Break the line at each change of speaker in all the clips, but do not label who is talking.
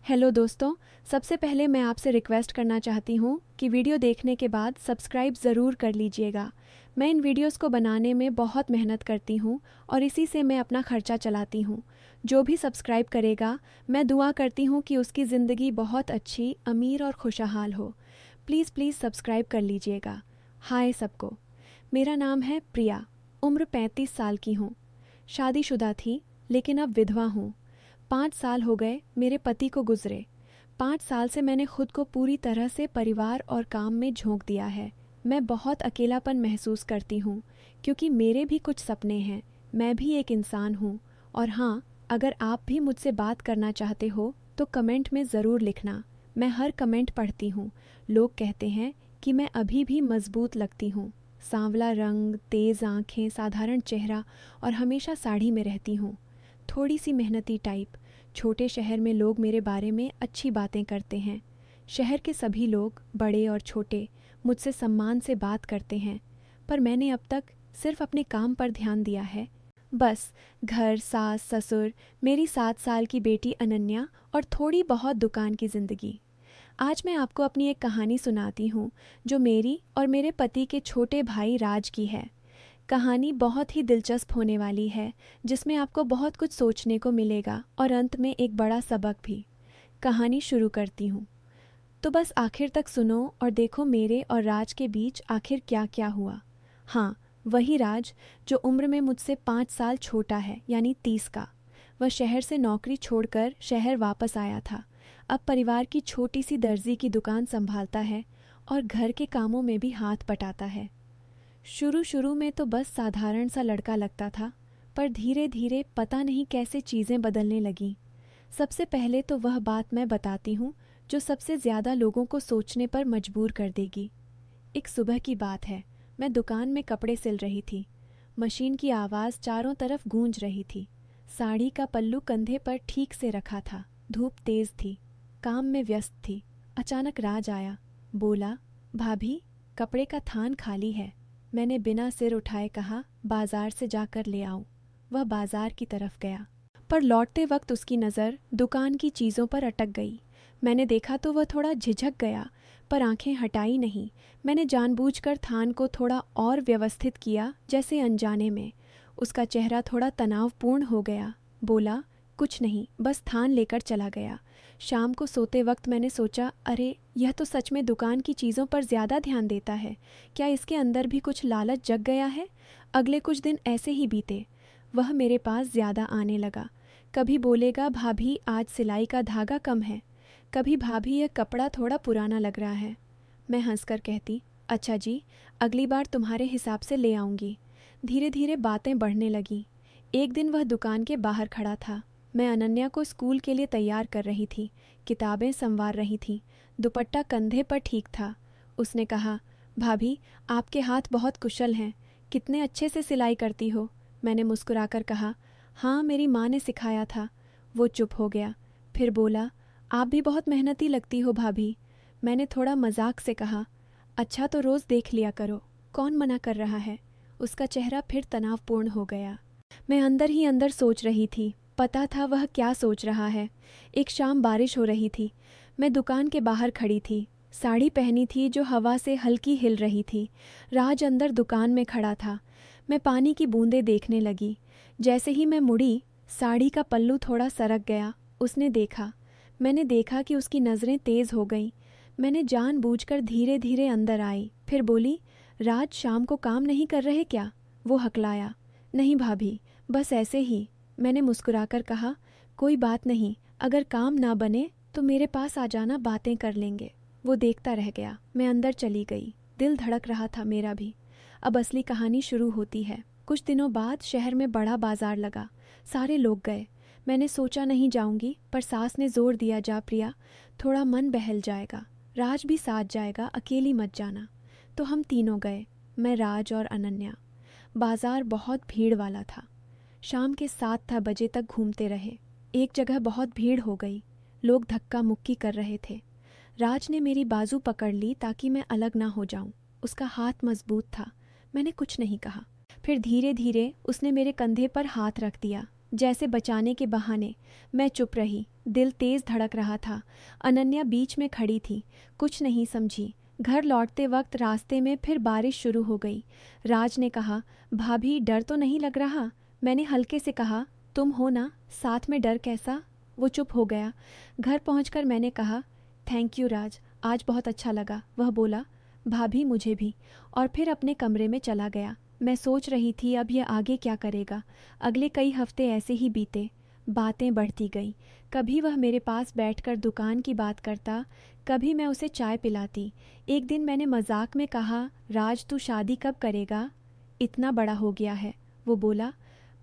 Hello दोस्तों, सबसे पहले मैं आपसे रिक्वेस्ट करना चाहती हूँ कि वीडियो देखने के बाद सब्सक्राइब ज़रूर कर लीजिएगा। मैं इन वीडियोस को बनाने में बहुत मेहनत करती हूँ और इसी से मैं अपना खर्चा चलाती हूँ। जो भी सब्सक्राइब करेगा, मैं दुआ करती हूँ कि उसकी ज़िंदगी बहुत अच्छी, अमीर और खुशहाल हो। प्लीज़ प्लीज़ सब्सक्राइब कर लीजिएगा। हाय सबको, मेरा नाम है प्रिया, उम्र 35 साल की हूँ। शादीशुदा थी लेकिन अब विधवा हूँ। 5 साल हो गए मेरे पति को गुजरे। 5 साल से मैंने खुद को पूरी तरह से परिवार और काम में झोंक दिया है। मैं बहुत अकेलापन महसूस करती हूँ क्योंकि मेरे भी कुछ सपने हैं। मैं भी एक इंसान हूँ। और हाँ, अगर आप भी मुझसे बात करना चाहते हो तो कमेंट में ज़रूर लिखना। मैं हर कमेंट पढ़ती हूँ। लोग कहते हैं कि मैं अभी भी मजबूत लगती हूँ। सांवला रंग, तेज़ आँखें, साधारण चेहरा और हमेशा साड़ी में रहती हूँ। थोड़ी सी मेहनती टाइप। छोटे शहर में लोग मेरे बारे में अच्छी बातें करते हैं। शहर के सभी लोग, बड़े और छोटे, मुझसे सम्मान से बात करते हैं। पर मैंने अब तक सिर्फ अपने काम पर ध्यान दिया है। बस घर, सास, ससुर, मेरी 7 साल की बेटी अनन्या और थोड़ी बहुत दुकान की ज़िंदगी। आज मैं आपको अपनी एक कहानी सुनाती हूँ जो मेरी और मेरे पति के छोटे भाई राज की है। कहानी बहुत ही दिलचस्प होने वाली है जिसमें आपको बहुत कुछ सोचने को मिलेगा और अंत में एक बड़ा सबक भी। कहानी शुरू करती हूँ तो बस आखिर तक सुनो और देखो मेरे और राज के बीच आखिर क्या क्या हुआ। हाँ, वही राज जो उम्र में मुझसे 5 साल छोटा है, यानी 30 का। वह शहर से नौकरी छोड़कर शहर वापस आया था। अब परिवार की छोटी सी दर्जी की दुकान संभालता है और घर के कामों में भी हाथ बटाता है। शुरू शुरू में तो बस साधारण सा लड़का लगता था, पर धीरे धीरे पता नहीं कैसे चीज़ें बदलने लगीं। सबसे पहले तो वह बात मैं बताती हूँ जो सबसे ज़्यादा लोगों को सोचने पर मजबूर कर देगी। एक सुबह की बात है। मैं दुकान में कपड़े सिल रही थी। मशीन की आवाज़ चारों तरफ गूंज रही थी। साड़ी का पल्लू कंधे पर ठीक से रखा था। धूप तेज़ थी। काम में व्यस्त थी। अचानक राज आया। बोला, भाभी, कपड़े का थान खाली है। मैंने बिना सिर उठाए कहा, बाजार से जाकर ले आऊं। वह बाजार की तरफ गया, पर लौटते वक्त उसकी नज़र दुकान की चीज़ों पर अटक गई। मैंने देखा तो वह थोड़ा झिझक गया, पर आंखें हटाई नहीं। मैंने जानबूझकर थान को थोड़ा और व्यवस्थित किया, जैसे अनजाने में। उसका चेहरा थोड़ा तनावपूर्ण हो गया। बोला, कुछ नहीं, बस थान लेकर चला गया। शाम को सोते वक्त मैंने सोचा, अरे यह तो सच में दुकान की चीज़ों पर ज़्यादा ध्यान देता है। क्या इसके अंदर भी कुछ लालच जग गया है? अगले कुछ दिन ऐसे ही बीते। वह मेरे पास ज़्यादा आने लगा। कभी बोलेगा, भाभी आज सिलाई का धागा कम है। कभी, भाभी यह कपड़ा थोड़ा पुराना लग रहा है। मैं हंसकर कहती, अच्छा जी, अगली बार तुम्हारे हिसाब से ले आऊँगी। धीरे धीरे बातें बढ़ने लगीं। एक दिन वह दुकान के बाहर खड़ा था। मैं अनन्या को स्कूल के लिए तैयार कर रही थी। किताबें संवार रही थी। दुपट्टा कंधे पर ठीक था। उसने कहा, भाभी, आपके हाथ बहुत कुशल हैं। कितने अच्छे से सिलाई करती हो। मैंने मुस्कुराकर कहा, हाँ, मेरी माँ ने सिखाया था। वो चुप हो गया। फिर बोला, आप भी बहुत मेहनती लगती हो भाभी। मैंने थोड़ा मजाक से कहा, अच्छा तो रोज़ देख लिया करो, कौन मना कर रहा है। उसका चेहरा फिर तनावपूर्ण हो गया। मैं अंदर ही अंदर सोच रही थी। पता था वह क्या सोच रहा है। एक शाम बारिश हो रही थी। मैं दुकान के बाहर खड़ी थी। साड़ी पहनी थी जो हवा से हल्की हिल रही थी। राज अंदर दुकान में खड़ा था। मैं पानी की बूंदें देखने लगी। जैसे ही मैं मुड़ी, साड़ी का पल्लू थोड़ा सरक गया। उसने देखा। मैंने देखा कि उसकी नज़रें तेज़ हो गईं। मैंने जानबूझकर धीरे धीरे अंदर आई। फिर बोली, राज, शाम को काम नहीं कर रहे क्या? वो हकलाया, नहीं भाभी, बस ऐसे ही। मैंने मुस्कुराकर कहा, कोई बात नहीं, अगर काम ना बने तो मेरे पास आ जाना, बातें कर लेंगे। वो देखता रह गया। मैं अंदर चली गई। दिल धड़क रहा था मेरा भी। अब असली कहानी शुरू होती है। कुछ दिनों बाद शहर में बड़ा बाजार लगा। सारे लोग गए। मैंने सोचा नहीं जाऊंगी, पर सास ने जोर दिया, जा प्रिया, थोड़ा मन बहल जाएगा। राज भी साथ जाएगा, अकेली मत जाना। तो हम तीनों गए, मैं, राज और अनन्या। बाजार बहुत भीड़ वाला था। शाम के 7 बजे तक घूमते रहे। एक जगह बहुत भीड़ हो गई। लोग धक्का मुक्की कर रहे थे। राज ने मेरी बाजू पकड़ ली ताकि मैं अलग ना हो जाऊं। उसका हाथ मजबूत था। मैंने कुछ नहीं कहा। फिर धीरे धीरे उसने मेरे कंधे पर हाथ रख दिया, जैसे बचाने के बहाने। मैं चुप रही, दिल तेज धड़क रहा था। अनन्या बीच में खड़ी थी, कुछ नहीं समझी। घर लौटते वक्त रास्ते में फिर बारिश शुरू हो गई। राज ने कहा, भाभी डर तो नहीं लग रहा? मैंने हल्के से कहा, तुम हो ना, साथ में डर कैसा? वो चुप हो गया। घर पहुंचकर मैंने कहा, थैंक यू राज, आज बहुत अच्छा लगा। वह बोला, भाभी मुझे भी, और फिर अपने कमरे में चला गया। मैं सोच रही थी अब यह आगे क्या करेगा। अगले कई हफ्ते ऐसे ही बीते। बातें बढ़ती गईं। कभी वह मेरे पास बैठकर दुकान की बात करता, कभी मैं उसे चाय पिलाती। एक दिन मैंने मजाक में कहा, राज तू शादी कब करेगा? इतना बड़ा हो गया है। वो बोला,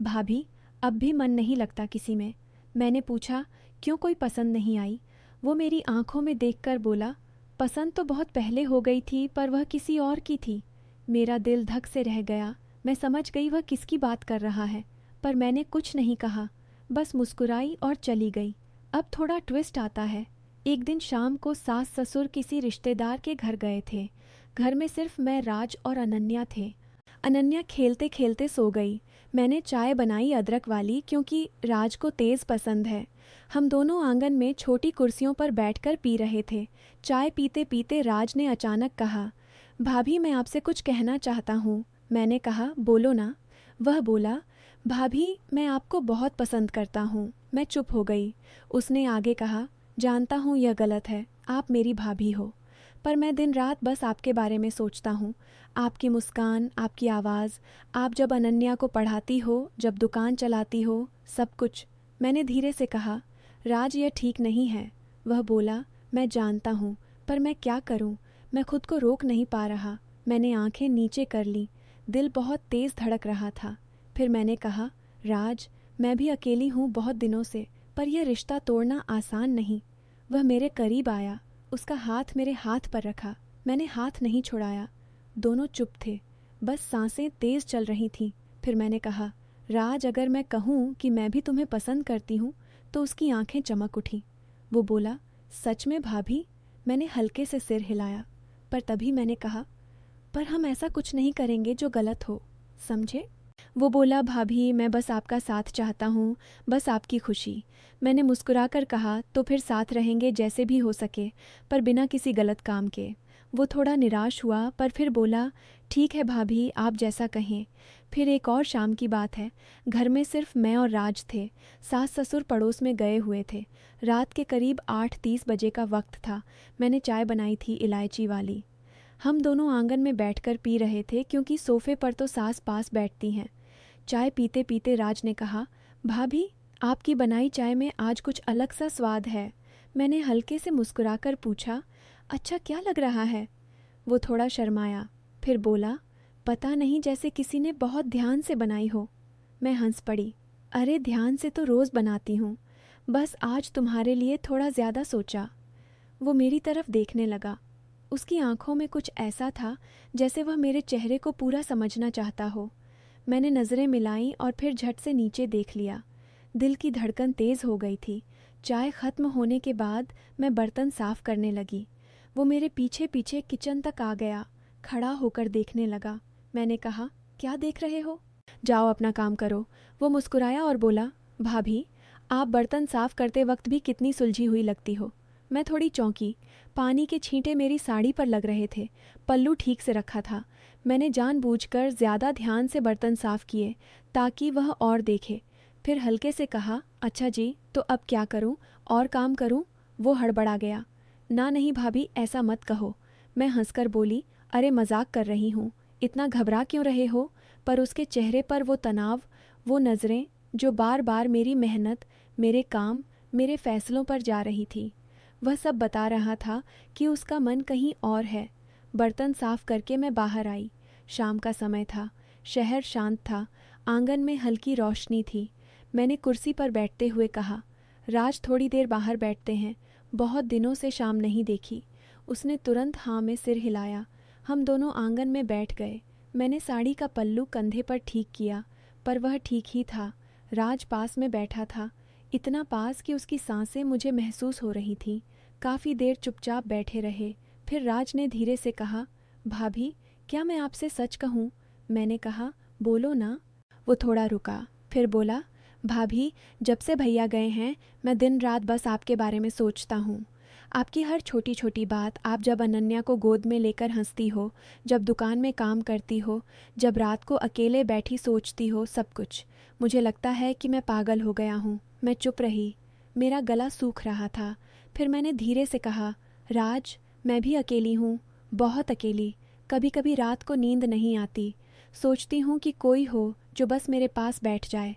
भाभी अब भी मन नहीं लगता किसी में। मैंने पूछा, क्यों, कोई पसंद नहीं आई? वो मेरी आंखों में देखकर बोला, पसंद तो बहुत पहले हो गई थी, पर वह किसी और की थी। मेरा दिल धक से रह गया। मैं समझ गई वह किसकी बात कर रहा है, पर मैंने कुछ नहीं कहा, बस मुस्कुराई और चली गई। अब थोड़ा ट्विस्ट आता है। एक दिन शाम को सास ससुर किसी रिश्तेदार के घर गए थे। घर में सिर्फ मैं, राज और अनन्या थे। अनन्या खेलते खेलते सो गई। मैंने चाय बनाई अदरक वाली, क्योंकि राज को तेज़ पसंद है। हम दोनों आंगन में छोटी कुर्सियों पर बैठकर पी रहे थे। चाय पीते पीते राज ने अचानक कहा, भाभी मैं आपसे कुछ कहना चाहता हूँ। मैंने कहा, बोलो ना। वह बोला, भाभी मैं आपको बहुत पसंद करता हूँ। मैं चुप हो गई। उसने आगे कहा, जानता हूँ यह गलत है, आप मेरी भाभी हो, पर मैं दिन रात बस आपके बारे में सोचता हूँ। आपकी मुस्कान, आपकी आवाज़, आप जब अनन्या को पढ़ाती हो, जब दुकान चलाती हो, सब कुछ। मैंने धीरे से कहा, राज यह ठीक नहीं है। वह बोला, मैं जानता हूँ, पर मैं क्या करूँ? मैं खुद को रोक नहीं पा रहा। मैंने आंखें नीचे कर ली। दिल बहुत तेज़ धड़क रहा था। फिर मैंने कहा, राज मैं भी अकेली हूँ बहुत दिनों से, पर यह रिश्ता तोड़ना आसान नहीं। वह मेरे करीब आया, उसका हाथ मेरे हाथ पर रखा। मैंने हाथ नहीं छुड़ाया। दोनों चुप थे, बस सांसें तेज़ चल रही थीं। फिर मैंने कहा, राज अगर मैं कहूँ कि मैं भी तुम्हें पसंद करती हूँ, तो उसकी आंखें चमक उठीं। वो बोला, सच में भाभी? मैंने हल्के से सिर हिलाया, पर तभी मैंने कहा, पर हम ऐसा कुछ नहीं करेंगे जो गलत हो, समझे? वो बोला, भाभी मैं बस आपका साथ चाहता हूँ, बस आपकी खुशी। मैंने मुस्कुराकर कहा, तो फिर साथ रहेंगे जैसे भी हो सके, पर बिना किसी गलत काम के। वो थोड़ा निराश हुआ, पर फिर बोला, ठीक है भाभी, आप जैसा कहें। फिर एक और शाम की बात है। घर में सिर्फ मैं और राज थे। सास ससुर पड़ोस में गए हुए थे। रात के करीब 8:30 बजे का वक्त था। मैंने चाय बनाई थी इलायची वाली। हम दोनों आंगन में बैठकर पी रहे थे, क्योंकि सोफे पर तो सास पास बैठती हैं। चाय पीते पीते राज ने कहा, भाभी आपकी बनाई चाय में आज कुछ अलग सा स्वाद है। मैंने हल्के से मुस्कुराकर पूछा, अच्छा क्या लग रहा है? वो थोड़ा शर्माया, फिर बोला, पता नहीं, जैसे किसी ने बहुत ध्यान से बनाई हो। मैं हंस पड़ी, अरे ध्यान से तो रोज़ बनाती हूँ, बस आज तुम्हारे लिए थोड़ा ज़्यादा सोचा। वो मेरी तरफ देखने लगा। उसकी आंखों में कुछ ऐसा था जैसे वह मेरे चेहरे को पूरा समझना चाहता हो। मैंने नज़रें मिलाईं और फिर झट से नीचे देख लिया। दिल की धड़कन तेज़ हो गई थी। चाय ख़त्म होने के बाद मैं बर्तन साफ़ करने लगी। वो मेरे पीछे पीछे किचन तक आ गया, खड़ा होकर देखने लगा। मैंने कहा, क्या देख रहे हो? जाओ अपना काम करो। वो मुस्कुराया और बोला, भाभी आप बर्तन साफ़ करते वक्त भी कितनी सुलझी हुई लगती हो। मैं थोड़ी चौंकी। पानी के छींटे मेरी साड़ी पर लग रहे थे। पल्लू ठीक से रखा था। मैंने जानबूझकर ज़्यादा ध्यान से बर्तन साफ़ किए ताकि वह और देखे। फिर हल्के से कहा, अच्छा जी, तो अब क्या करूं? और काम करूं? वो हड़बड़ा गया। ना नहीं भाभी, ऐसा मत कहो। मैं हंसकर बोली, अरे मजाक कर रही हूँ, इतना घबरा क्यों रहे हो? पर उसके चेहरे पर वो तनाव, वो नज़रें जो बार बार मेरी मेहनत, मेरे काम, मेरे फैसलों पर जा रही थी। वह सब बता रहा था कि उसका मन कहीं और है। बर्तन साफ करके मैं बाहर आई। शाम का समय था। शहर शांत था। आंगन में हल्की रोशनी थी। मैंने कुर्सी पर बैठते हुए कहा, राज थोड़ी देर बाहर बैठते हैं, बहुत दिनों से शाम नहीं देखी। उसने तुरंत हाँ में सिर हिलाया। हम दोनों आंगन में बैठ गए। मैंने साड़ी का पल्लू कंधे पर ठीक किया, पर वह ठीक ही था। राज पास में बैठा था, इतना पास कि उसकी सांसें मुझे महसूस हो रही थीं। काफ़ी देर चुपचाप बैठे रहे। फिर राज ने धीरे से कहा, भाभी क्या मैं आपसे सच कहूँ? मैंने कहा, बोलो ना। वो थोड़ा रुका, फिर बोला, भाभी, जब से भैया गए हैं मैं दिन रात बस आपके बारे में सोचता हूँ। आपकी हर छोटी छोटी बात, आप जब अनन्या को गोद में लेकर हंसती हो, जब दुकान में काम करती हो, जब रात को अकेले बैठी सोचती हो, सब कुछ। मुझे लगता है कि मैं पागल हो गया हूँ। मैं चुप रही। मेरा गला सूख रहा था। फिर मैंने धीरे से कहा, राज, मैं भी अकेली हूँ, बहुत अकेली। कभी कभी रात को नींद नहीं आती। सोचती हूँ कि कोई हो जो बस मेरे पास बैठ जाए,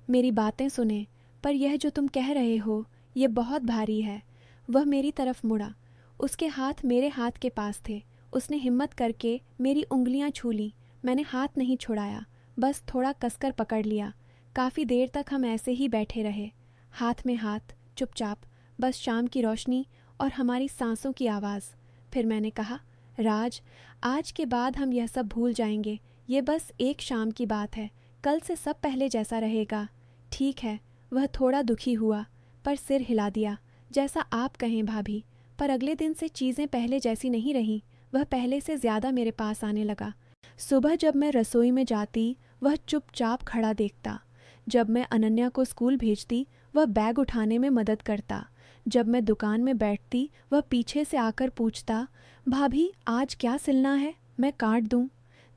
मेरी बातें सुने। पर यह जो तुम कह रहे हो, ये बहुत भारी है। वह मेरी तरफ मुड़ा। उसके हाथ मेरे हाथ के पास थे। उसने हिम्मत करके मेरी उंगलियां छू ली। मैंने हाथ नहीं छुड़ाया, बस थोड़ा कसकर पकड़ लिया। काफ़ी देर तक हम ऐसे ही बैठे रहे, हाथ में हाथ, चुपचाप, बस शाम की रोशनी और हमारी सांसों की आवाज़। फिर मैंने कहा, राज, आज के बाद हम यह सब भूल जाएंगे। ये बस एक शाम की बात है, कल से सब पहले जैसा रहेगा। ठीक है। वह थोड़ा दुखी हुआ, पर सिर हिला दिया। जैसा आप कहें भाभी। पर अगले दिन से चीज़ें पहले जैसी नहीं रहीं। वह पहले से ज़्यादा मेरे पास आने लगा। सुबह जब मैं रसोई में जाती, वह चुपचाप खड़ा देखता। जब मैं अनन्या को स्कूल भेजती, वह बैग उठाने में मदद करता। जब मैं दुकान में बैठती, वह पीछे से आकर पूछता, भाभी आज क्या सिलना है, मैं काट दूँ।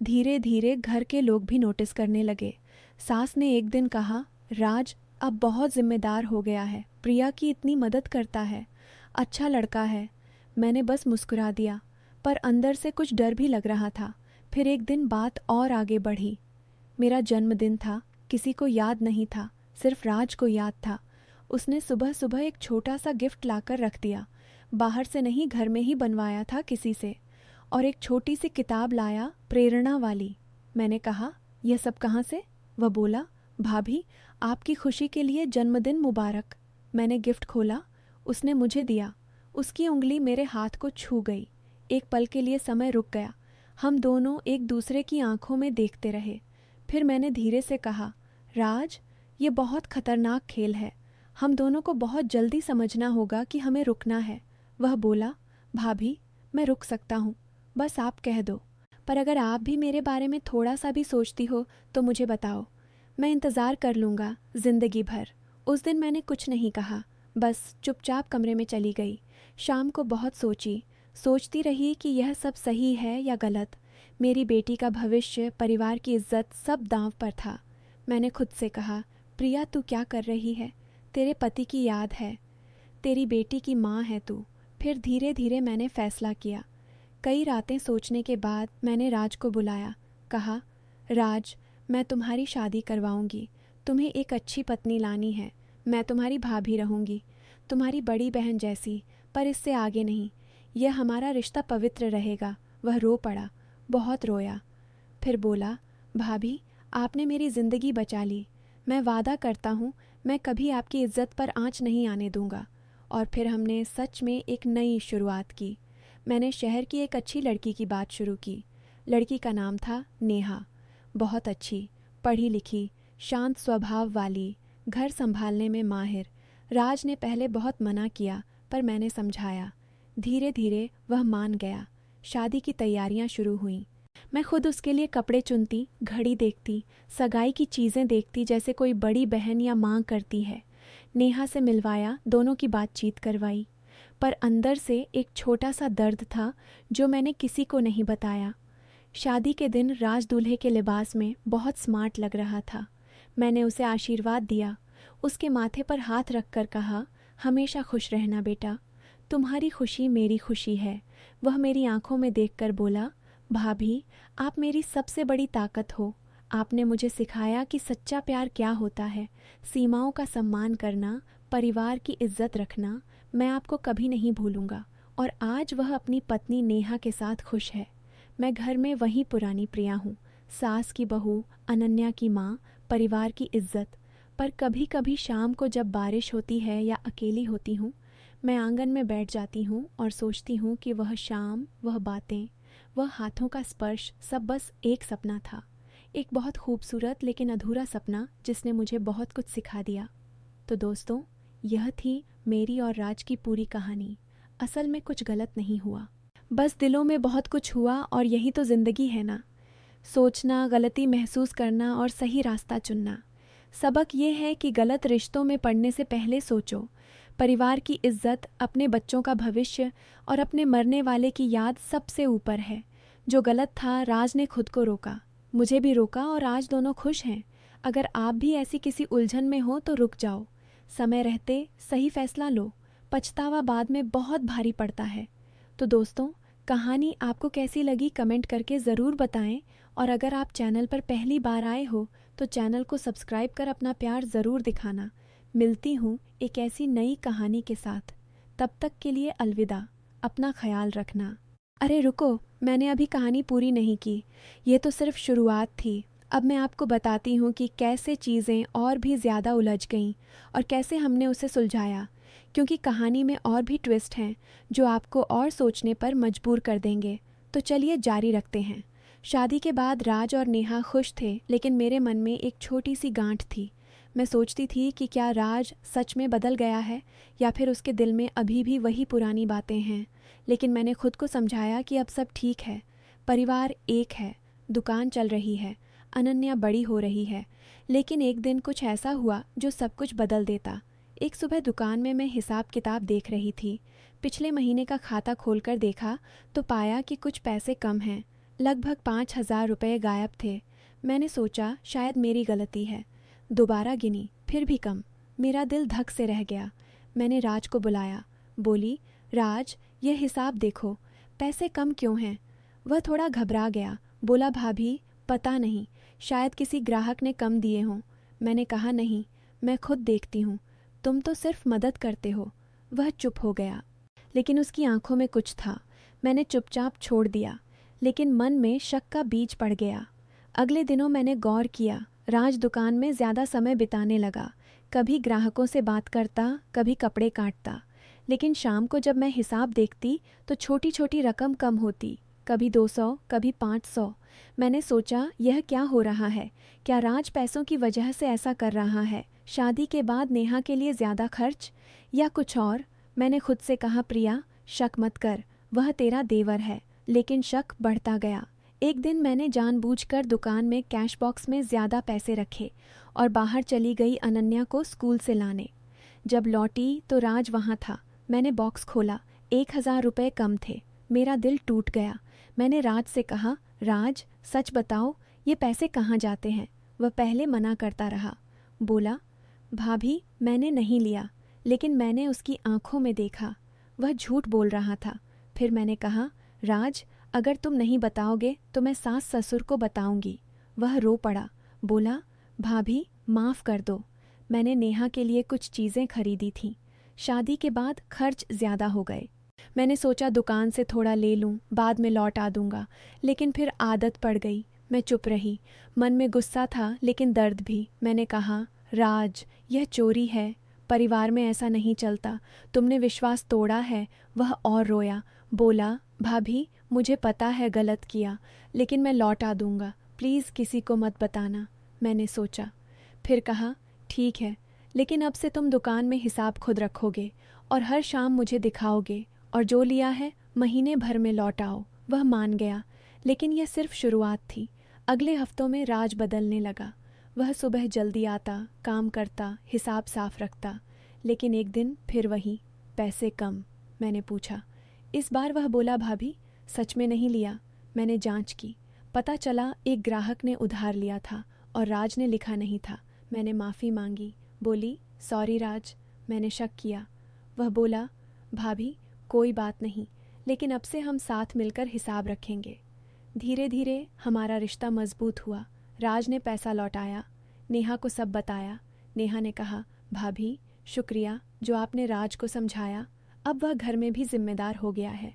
धीरे धीरे घर के लोग भी नोटिस करने लगे। सास ने एक दिन कहा, राज अब बहुत जिम्मेदार हो गया है, प्रिया की इतनी मदद करता है, अच्छा लड़का है। मैंने बस मुस्कुरा दिया, पर अंदर से कुछ डर भी लग रहा था। फिर एक दिन बात और आगे बढ़ी। मेरा जन्मदिन था। किसी को याद नहीं था, सिर्फ राज को याद था। उसने सुबह सुबह एक छोटा सा गिफ्ट लाकर रख दिया। बाहर से नहीं, घर में ही बनवाया था किसी से। और एक छोटी सी किताब लाया, प्रेरणा वाली। मैंने कहा, यह सब कहाँ से? वह बोला, भाभी, आपकी खुशी के लिए जन्मदिन मुबारक। मैंने गिफ्ट खोला। उसने मुझे दिया। उसकी उंगली मेरे हाथ को छू गई। एक पल के लिए समय रुक गया। हम दोनों एक दूसरे की आंखों में देखते रहे। फिर मैंने धीरे से कहा, राज, ये बहुत खतरनाक खेल है। हम दोनों को बहुत जल्दी समझना होगा कि हमें रुकना है। वह बोला, भाभी, मैं रुक सकता हूँ, बस आप कह दो। पर अगर आप भी मेरे बारे में थोड़ा सा भी सोचती हो तो मुझे बताओ। मैं इंतज़ार कर लूँगा ज़िंदगी भर। उस दिन मैंने कुछ नहीं कहा, बस चुपचाप कमरे में चली गई। शाम को बहुत सोचती रही कि यह सब सही है या गलत। मेरी बेटी का भविष्य, परिवार की इज्जत, सब दांव पर था। मैंने खुद से कहा, प्रिया, तू क्या कर रही है? तेरे पति की याद है, तेरी बेटी की माँ है तू। फिर धीरे धीरे मैंने फैसला किया। कई रातें सोचने के बाद मैंने राज को बुलाया। कहा, राज, मैं तुम्हारी शादी करवाऊंगी। तुम्हें एक अच्छी पत्नी लानी है। मैं तुम्हारी भाभी रहूंगी, तुम्हारी बड़ी बहन जैसी, पर इससे आगे नहीं। यह हमारा रिश्ता पवित्र रहेगा। वह रो पड़ा, बहुत रोया। फिर बोला, भाभी, आपने मेरी ज़िंदगी बचा ली। मैं वादा करता हूँ, मैं कभी आपकी इज्जत पर आँच नहीं आने दूंगा। और फिर हमने सच में एक नई शुरुआत की। मैंने शहर की एक अच्छी लड़की की बात शुरू की। लड़की का नाम था नेहा। बहुत अच्छी, पढ़ी लिखी, शांत स्वभाव वाली, घर संभालने में माहिर। राज ने पहले बहुत मना किया, पर मैंने समझाया। धीरे धीरे वह मान गया। शादी की तैयारियां शुरू हुईं। मैं खुद उसके लिए कपड़े चुनती, घड़ी देखती, सगाई की चीज़ें देखती जैसे कोई बड़ी बहन या माँ करती है। नेहा से मिलवाया, दोनों की बातचीत करवाई। पर अंदर से एक छोटा सा दर्द था जो मैंने किसी को नहीं बताया। शादी के दिन राज दूल्हे के लिबास में बहुत स्मार्ट लग रहा था। मैंने उसे आशीर्वाद दिया, उसके माथे पर हाथ रखकर कहा, हमेशा खुश रहना बेटा, तुम्हारी खुशी मेरी खुशी है। वह मेरी आंखों में देखकर बोला, भाभी, आप मेरी सबसे बड़ी ताकत हो। आपने मुझे सिखाया कि सच्चा प्यार क्या होता है, सीमाओं का सम्मान करना, परिवार की इज्जत रखना। मैं आपको कभी नहीं भूलूंगा। और आज वह अपनी पत्नी नेहा के साथ खुश है। मैं घर में वही पुरानी प्रिया हूँ, सास की बहू, अनन्या की माँ, परिवार की इज्जत। पर कभी कभी शाम को जब बारिश होती है या अकेली होती हूँ, मैं आंगन में बैठ जाती हूँ और सोचती हूँ कि वह शाम, वह बातें, वह हाथों का स्पर्श, सब बस एक सपना था। एक बहुत खूबसूरत लेकिन अधूरा सपना जिसने मुझे बहुत कुछ सिखा दिया। तो दोस्तों, यह थी मेरी और राज की पूरी कहानी। असल में कुछ गलत नहीं हुआ, बस दिलों में बहुत कुछ हुआ। और यही तो ज़िंदगी है ना, सोचना, गलती महसूस करना और सही रास्ता चुनना। सबक ये है कि गलत रिश्तों में पड़ने से पहले सोचो। परिवार की इज्जत, अपने बच्चों का भविष्य और अपने मरने वाले की याद सबसे ऊपर है। जो गलत था, राज ने खुद को रोका, मुझे भी रोका और आज दोनों खुश हैं। अगर आप भी ऐसी किसी उलझन में हो तो रुक जाओ, समय रहते सही फैसला लो, पछतावा बाद में बहुत भारी पड़ता है। तो दोस्तों, कहानी आपको कैसी लगी कमेंट करके ज़रूर बताएं, और अगर आप चैनल पर पहली बार आए हो तो चैनल को सब्सक्राइब कर अपना प्यार ज़रूर दिखाना। मिलती हूँ एक ऐसी नई कहानी के साथ, तब तक के लिए अलविदा, अपना ख्याल रखना। अरे रुको, मैंने अभी कहानी पूरी नहीं की, ये तो सिर्फ शुरुआत थी। अब मैं आपको बताती हूँ कि कैसे चीज़ें और भी ज़्यादा उलझ गईं और कैसे हमने उसे सुलझाया, क्योंकि कहानी में और भी ट्विस्ट हैं जो आपको और सोचने पर मजबूर कर देंगे। तो चलिए जारी रखते हैं। शादी के बाद राज और नेहा खुश थे, लेकिन मेरे मन में एक छोटी सी गांठ थी। मैं सोचती थी कि क्या राज सच में बदल गया है या फिर उसके दिल में अभी भी वही पुरानी बातें हैं। लेकिन मैंने खुद को समझाया कि अब सब ठीक है, परिवार एक है, दुकान चल रही है, अनन्या बड़ी हो रही है। लेकिन एक दिन कुछ ऐसा हुआ जो सब कुछ बदल देता। एक सुबह दुकान में मैं हिसाब किताब देख रही थी। पिछले महीने का खाता खोलकर देखा तो पाया कि कुछ पैसे कम हैं, लगभग 5,000 रुपये गायब थे। मैंने सोचा शायद मेरी गलती है। दोबारा गिनी, फिर भी कम। मेरा दिल धक से रह गया। मैंने राज को बुलाया, बोली, राज यह हिसाब देखो, पैसे कम क्यों हैं? वह थोड़ा घबरा गया, बोला, भाभी पता नहीं, शायद किसी ग्राहक ने कम दिए हों। मैंने कहा, नहीं, मैं खुद देखती हूँ, तुम तो सिर्फ मदद करते हो। वह चुप हो गया, लेकिन उसकी आंखों में कुछ था। मैंने चुपचाप छोड़ दिया, लेकिन मन में शक का बीज पड़ गया। अगले दिनों मैंने गौर किया, राज दुकान में ज़्यादा समय बिताने लगा। कभी ग्राहकों से बात करता, कभी कपड़े काटता। लेकिन शाम को जब मैं हिसाब देखती तो छोटी छोटी रकम कम होती, कभी 200, कभी 500। मैंने सोचा यह क्या हो रहा है? क्या राज पैसों की वजह से ऐसा कर रहा है? शादी के बाद नेहा के लिए ज़्यादा खर्च या कुछ और? मैंने खुद से कहा, प्रिया शक मत कर, वह तेरा देवर है। लेकिन शक बढ़ता गया। एक दिन मैंने जानबूझकर दुकान में कैश बॉक्स में ज़्यादा पैसे रखे और बाहर चली गई अनन्या को स्कूल से लाने। जब लौटी तो राज वहाँ था। मैंने बॉक्स खोला, 1,000 रुपये कम थे। मेरा दिल टूट गया। मैंने राज से कहा, राज सच बताओ, ये पैसे कहाँ जाते हैं? वह पहले मना करता रहा। बोला, भाभी मैंने नहीं लिया। लेकिन मैंने उसकी आंखों में देखा, वह झूठ बोल रहा था। फिर मैंने कहा, राज अगर तुम नहीं बताओगे तो मैं सास ससुर को बताऊंगी। वह रो पड़ा, बोला, भाभी माफ़ कर दो, मैंने नेहा के लिए कुछ चीज़ें खरीदी थीं। शादी के बाद खर्च ज़्यादा हो गए। मैंने सोचा दुकान से थोड़ा ले लूं, बाद में लौट आ दूंगा, लेकिन फिर आदत पड़ गई। मैं चुप रही। मन में गुस्सा था लेकिन दर्द भी। मैंने कहा, राज यह चोरी है, परिवार में ऐसा नहीं चलता, तुमने विश्वास तोड़ा है। वह और रोया, बोला, भाभी मुझे पता है गलत किया, लेकिन मैं लौट आ दूंगा, प्लीज़ किसी को मत बताना। मैंने सोचा, फिर कहा, ठीक है, लेकिन अब से तुम दुकान में हिसाब खुद रखोगे और हर शाम मुझे दिखाओगे, और जो लिया है महीने भर में लौटाओ। वह मान गया, लेकिन यह सिर्फ शुरुआत थी। अगले हफ्तों में राज बदलने लगा। वह सुबह जल्दी आता, काम करता, हिसाब साफ रखता। लेकिन एक दिन फिर वही, पैसे कम। मैंने पूछा। इस बार वह बोला, भाभी सच में नहीं लिया। मैंने जांच की, पता चला एक ग्राहक ने उधार लिया था और राज ने लिखा नहीं था। मैंने माफ़ी मांगी, बोली, सॉरी राज, मैंने शक किया। वह बोला, भाभी कोई बात नहीं, लेकिन अब से हम साथ मिलकर हिसाब रखेंगे। धीरे धीरे हमारा रिश्ता मजबूत हुआ। राज ने पैसा लौटाया, नेहा को सब बताया। नेहा ने कहा, भाभी शुक्रिया जो आपने राज को समझाया, अब वह घर में भी जिम्मेदार हो गया है।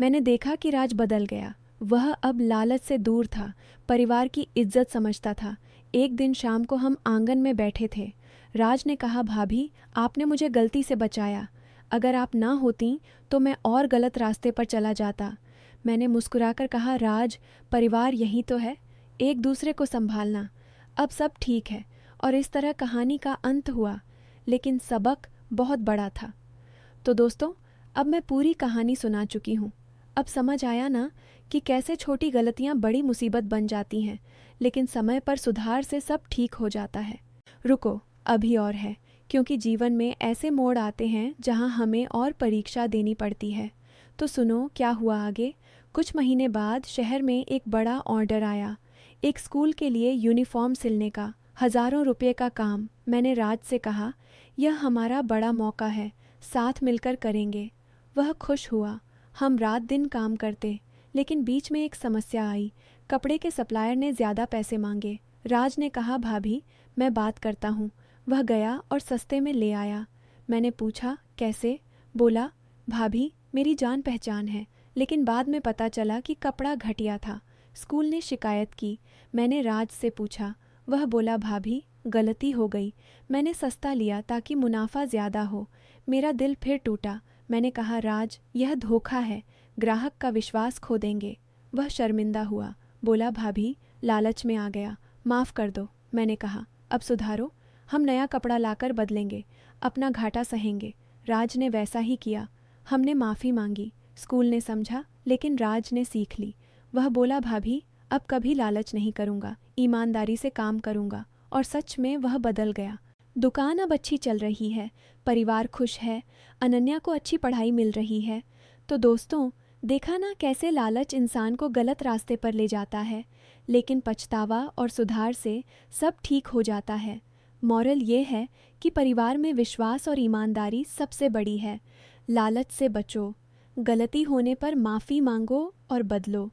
मैंने देखा कि राज बदल गया। वह अब लालच से दूर था, परिवार की इज्जत समझता था। एक दिन शाम को हम आंगन में बैठे थे। राज ने कहा, भाभी आपने मुझे गलती से बचाया, अगर आप ना होती तो मैं और गलत रास्ते पर चला जाता। मैंने मुस्कुराकर कहा, राज परिवार यही तो है, एक दूसरे को संभालना। अब सब ठीक है। और इस तरह कहानी का अंत हुआ, लेकिन सबक बहुत बड़ा था। तो दोस्तों, अब मैं पूरी कहानी सुना चुकी हूँ। अब समझ आया ना कि कैसे छोटी गलतियाँ बड़ी मुसीबत बन जाती हैं, लेकिन समय पर सुधार से सब ठीक हो जाता है। रुको, अभी और है, क्योंकि जीवन में ऐसे मोड़ आते हैं जहां हमें और परीक्षा देनी पड़ती है। तो सुनो क्या हुआ आगे। कुछ महीने बाद शहर में एक बड़ा ऑर्डर आया, एक स्कूल के लिए यूनिफॉर्म सिलने का, हज़ारों रुपये का काम। मैंने राज से कहा, यह हमारा बड़ा मौका है, साथ मिलकर करेंगे। वह खुश हुआ। हम रात दिन काम करते, लेकिन बीच में एक समस्या आई। कपड़े के सप्लायर ने ज़्यादा पैसे मांगे। राज ने कहा, भाभी मैं बात करता हूँ। वह गया और सस्ते में ले आया। मैंने पूछा, कैसे? बोला, भाभी मेरी जान पहचान है। लेकिन बाद में पता चला कि कपड़ा घटिया था। स्कूल ने शिकायत की। मैंने राज से पूछा। वह बोला, भाभी गलती हो गई, मैंने सस्ता लिया ताकि मुनाफा ज़्यादा हो। मेरा दिल फिर टूटा। मैंने कहा, राज यह धोखा है, ग्राहक का विश्वास खो देंगे। वह शर्मिंदा हुआ, बोला, भाभी लालच में आ गया, माफ़ कर दो। मैंने कहा, अब सुधारो, हम नया कपड़ा लाकर बदलेंगे, अपना घाटा सहेंगे। राज ने वैसा ही किया। हमने माफ़ी मांगी। स्कूल ने समझा, लेकिन राज ने सीख ली। वह बोला, भाभी अब कभी लालच नहीं करूँगा, ईमानदारी से काम करूँगा। और सच में वह बदल गया। दुकान अब अच्छी चल रही है, परिवार खुश है, अनन्या को अच्छी पढ़ाई मिल रही है। तो दोस्तों, देखा ना कैसे लालच इंसान को गलत रास्ते पर ले जाता है, लेकिन पछतावा और सुधार से सब ठीक हो जाता है। मॉरल ये है कि परिवार में विश्वास और ईमानदारी सबसे बड़ी है। लालच से बचो, गलती होने पर माफ़ी मांगो और बदलो,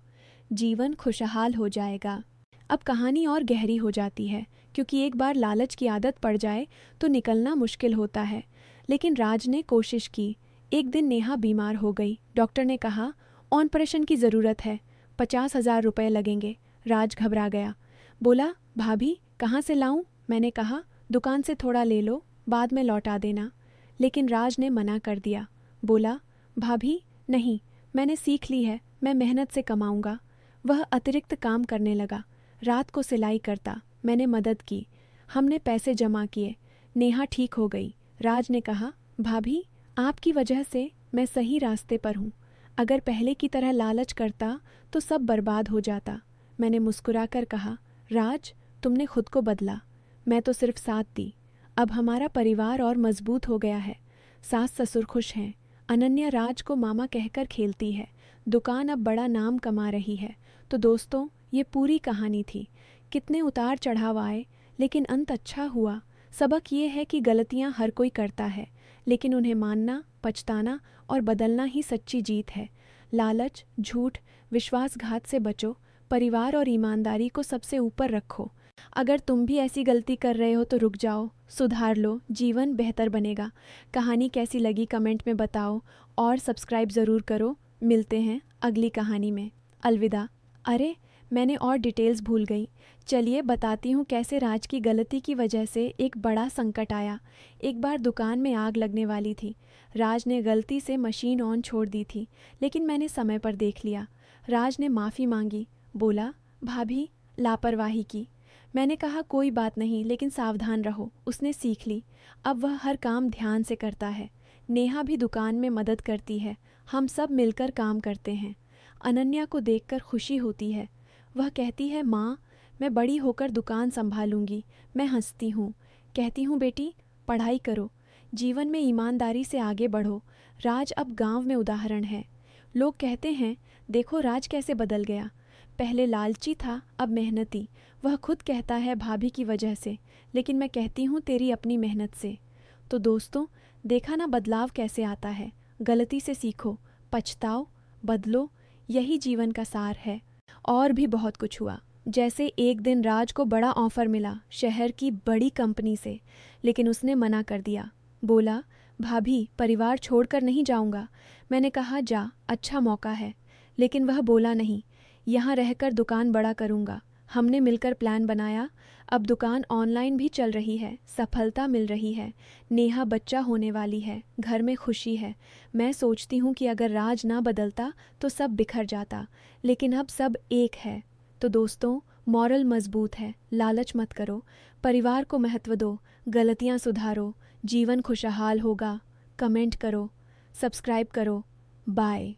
जीवन खुशहाल हो जाएगा। अब कहानी और गहरी हो जाती है, क्योंकि एक बार लालच की आदत पड़ जाए तो निकलना मुश्किल होता है। लेकिन राज ने कोशिश की। एक दिन नेहा बीमार हो गई। डॉक्टर ने कहा, ऑपरेशन की ज़रूरत है, 50,000 रुपये लगेंगे। राज घबरा गया, बोला, भाभी कहाँ से लाऊं? मैंने कहा, दुकान से थोड़ा ले लो, बाद में लौटा देना। लेकिन राज ने मना कर दिया। बोला, भाभी नहीं, मैंने सीख ली है, मैं मेहनत से कमाऊंगा। वह अतिरिक्त काम करने लगा, रात को सिलाई करता। मैंने मदद की, हमने पैसे जमा किए। नेहा ठीक हो गई। राज ने कहा, भाभी आपकी वजह से मैं सही रास्ते पर हूँ। अगर पहले की तरह लालच करता तो सब बर्बाद हो जाता। मैंने मुस्कुराकर कहा, राज तुमने खुद को बदला, मैं तो सिर्फ साथ दी। अब हमारा परिवार और मजबूत हो गया है। सास ससुर खुश हैं। अनन्या राज को मामा कहकर खेलती है। दुकान अब बड़ा नाम कमा रही है। तो दोस्तों, ये पूरी कहानी थी। कितने उतार चढ़ाव आए, लेकिन अंत अच्छा हुआ। सबक ये है कि गलतियां हर कोई करता है, लेकिन उन्हें मानना, पछताना और बदलना ही सच्ची जीत है। लालच, झूठ, विश्वासघात से बचो, परिवार और ईमानदारी को सबसे ऊपर रखो। अगर तुम भी ऐसी गलती कर रहे हो तो रुक जाओ, सुधार लो, जीवन बेहतर बनेगा। कहानी कैसी लगी कमेंट में बताओ और सब्सक्राइब ज़रूर करो। मिलते हैं अगली कहानी में। अलविदा। अरे मैंने और डिटेल्स भूल गई। चलिए बताती हूँ कैसे राज की गलती की वजह से एक बड़ा संकट आया। एक बार दुकान में आग लगने वाली थी। राज ने गलती से मशीन ऑन छोड़ दी थी, लेकिन मैंने समय पर देख लिया। राज ने माफ़ी मांगी, बोला, भाभी लापरवाही की। मैंने कहा, कोई बात नहीं, लेकिन सावधान रहो। उसने सीख ली। अब वह हर काम ध्यान से करता है। नेहा भी दुकान में मदद करती है। हम सब मिलकर काम करते हैं। अनन्या को देखकर खुशी होती है। वह कहती है, माँ मैं बड़ी होकर दुकान संभालूंगी। मैं हंसती हूँ, कहती हूँ, बेटी पढ़ाई करो, जीवन में ईमानदारी से आगे बढ़ो। राज अब गांव में उदाहरण है। लोग कहते हैं, देखो राज कैसे बदल गया। पहले लालची था, अब मेहनती। वह खुद कहता है भाभी की वजह से, लेकिन मैं कहती हूँ तेरी अपनी मेहनत से। तो दोस्तों, देखा ना बदलाव कैसे आता है। गलती से सीखो, पछताओ, बदलो, यही जीवन का सार है। और भी बहुत कुछ हुआ। जैसे एक दिन राज को बड़ा ऑफर मिला शहर की बड़ी कंपनी से, लेकिन उसने मना कर दिया। बोला, भाभी परिवार छोड़कर नहीं जाऊंगा। मैंने कहा, जा, अच्छा मौका है। लेकिन वह बोला, नहीं, यहाँ रहकर दुकान बड़ा करूंगा। हमने मिलकर प्लान बनाया। अब दुकान ऑनलाइन भी चल रही है, सफलता मिल रही है। नेहा बच्चा होने वाली है, घर में खुशी है। मैं सोचती हूँ कि अगर राज ना बदलता तो सब बिखर जाता, लेकिन अब सब एक है। तो दोस्तों, मॉरल मजबूत है, लालच मत करो, परिवार को महत्व दो, गलतियाँ सुधारो, जीवन खुशहाल होगा। कमेंट करो, सब्सक्राइब करो। बाय।